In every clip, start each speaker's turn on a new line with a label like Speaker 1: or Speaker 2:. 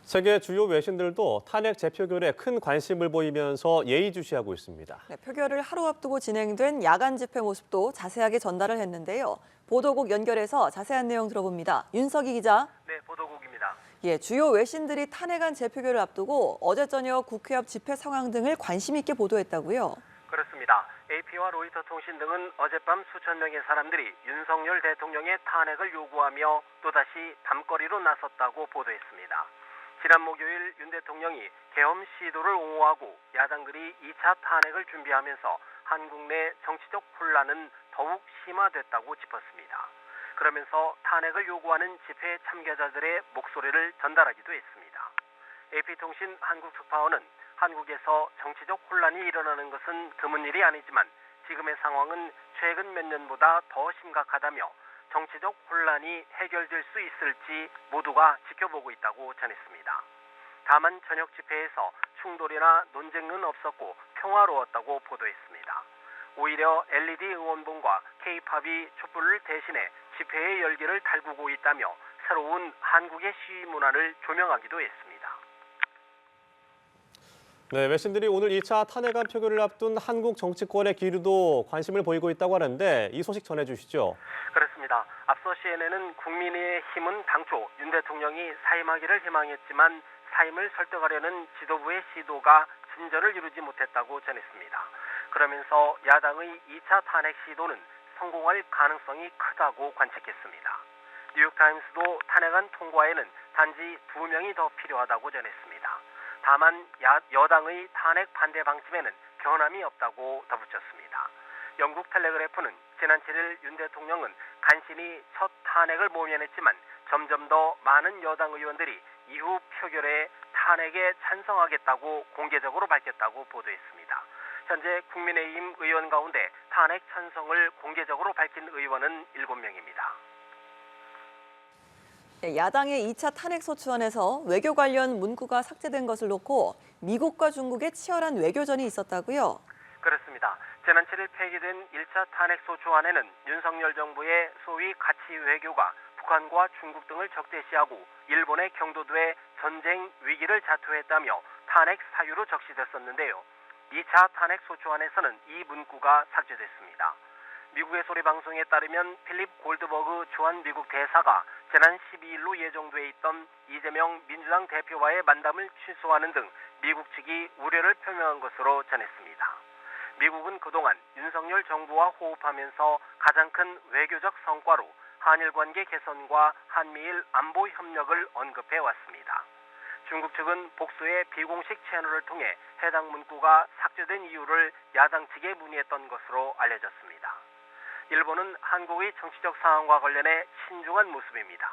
Speaker 1: 세계 주요 외신들도 탄핵 재표결에 큰 관심을 보이면서 예의주시하고 있습니다.
Speaker 2: 네, 표결을 하루 앞두고 진행된 야간 집회 모습도 자세하게 전달을 했는데요. 보도국 연결해서 자세한 내용 들어봅니다. 윤석희 기자.
Speaker 3: 네, 보도국입니다.
Speaker 2: 예, 주요 외신들이 탄핵안 재표결을 앞두고 어제 저녁 국회 앞 집회 상황 등을 관심 있게 보도했다고요.
Speaker 3: 그렇습니다. AP와 로이터 통신 등은 어젯밤 수천 명의 사람들이 윤석열 대통령의 탄핵을 요구하며 또다시 밤거리로 나섰다고 보도했습니다. 지난 목요일 윤 대통령이 계엄 시도를 옹호하고 야당들이 2차 탄핵을 준비하면서 한국 내 정치적 혼란은 더욱 심화됐다고 짚었습니다. 그러면서 탄핵을 요구하는 집회 참가자들의 목소리를 전달하기도 했습니다. AP통신 한국특파원은 한국에서 정치적 혼란이 일어나는 것은 드문 일이 아니지만 지금의 상황은 최근 몇 년보다 더 심각하다며 정치적 혼란이 해결될 수 있을지 모두가 지켜보고 있다고 전했습니다. 다만 저녁 집회에서 충돌이나 논쟁은 없었고 평화로웠다고 보도했습니다. 오히려 LED 응원봉과 K-팝이 촛불을 대신해 집회의 열기를 달구고 있다며 새로운 한국의 시위 문화를 조명하기도 했습니다.
Speaker 1: 네, 외신들이 오늘 2차 탄핵안 표결을 앞둔 한국 정치권의 기류도 관심을 보이고 있다고 하는데 이 소식 전해주시죠.
Speaker 3: 그렇습니다. 앞서 CNN은 국민의힘은 당초 윤 대통령이 사임하기를 희망했지만 사임을 설득하려는 지도부의 시도가 진전을 이루지 못했다고 전했습니다. 그러면서 야당의 2차 탄핵 시도는 성공할 가능성이 크다고 관측했습니다. 뉴욕타임스도 탄핵안 통과에는 단지 2명이 더 필요하다고 전했습니다. 다만 여당의 탄핵 반대 방침에는 변함이 없다고 덧붙였습니다. 영국 텔레그래프는 지난 7일 윤 대통령은 간신히 첫 탄핵을 모면했지만 점점 더 많은 여당 의원들이 이후 표결에 탄핵에 찬성하겠다고 공개적으로 밝혔다고 보도했습니다. 현재 국민의힘 의원 가운데 탄핵 찬성을 공개적으로 밝힌 의원은 7명입니다.
Speaker 2: 야당의 2차 탄핵 소추안에서 외교 관련 문구가 삭제된 것을 놓고 미국과 중국의 치열한 외교전이 있었다고요?
Speaker 3: 그렇습니다. 지난 7일 폐기된 1차 탄핵 소추안에는 윤석열 정부의 소위 가치 외교가 북한과 중국 등을 적대시하고 일본의 경도도에 전쟁 위기를 자초했다며 탄핵 사유로 적시됐었는데요. 2차 탄핵 소추안에서는 이 문구가 삭제됐습니다. 미국의 소리 방송에 따르면 필립 골드버그 주한 미국 대사가 지난 12일로 예정돼 있던 이재명 민주당 대표와의 만남을 취소하는 등 미국 측이 우려를 표명한 것으로 전했습니다. 미국은 그동안 윤석열 정부와 호흡하면서 가장 큰 외교적 성과로 한일 관계 개선과 한미일 안보 협력을 언급해 왔습니다. 중국 측은 복수의 비공식 채널을 통해 해당 문구가 삭제된 이유를 야당 측에 문의했던 것으로 알려졌습니다. 일본은 한국의 정치적 상황과 관련해 신중한 모습입니다.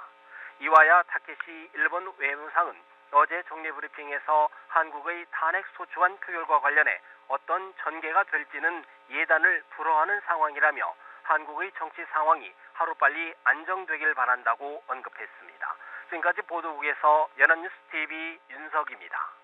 Speaker 3: 이와야 타케시 일본 외무상은 어제 정례브리핑에서 한국의 탄핵 소추안 표결과 관련해 어떤 전개가 될지는 예단을 불허하는 상황이라며 한국의 정치 상황이 하루빨리 안정되길 바란다고 언급했습니다. 지금까지 보도국에서 연합뉴스 TV 윤석입니다.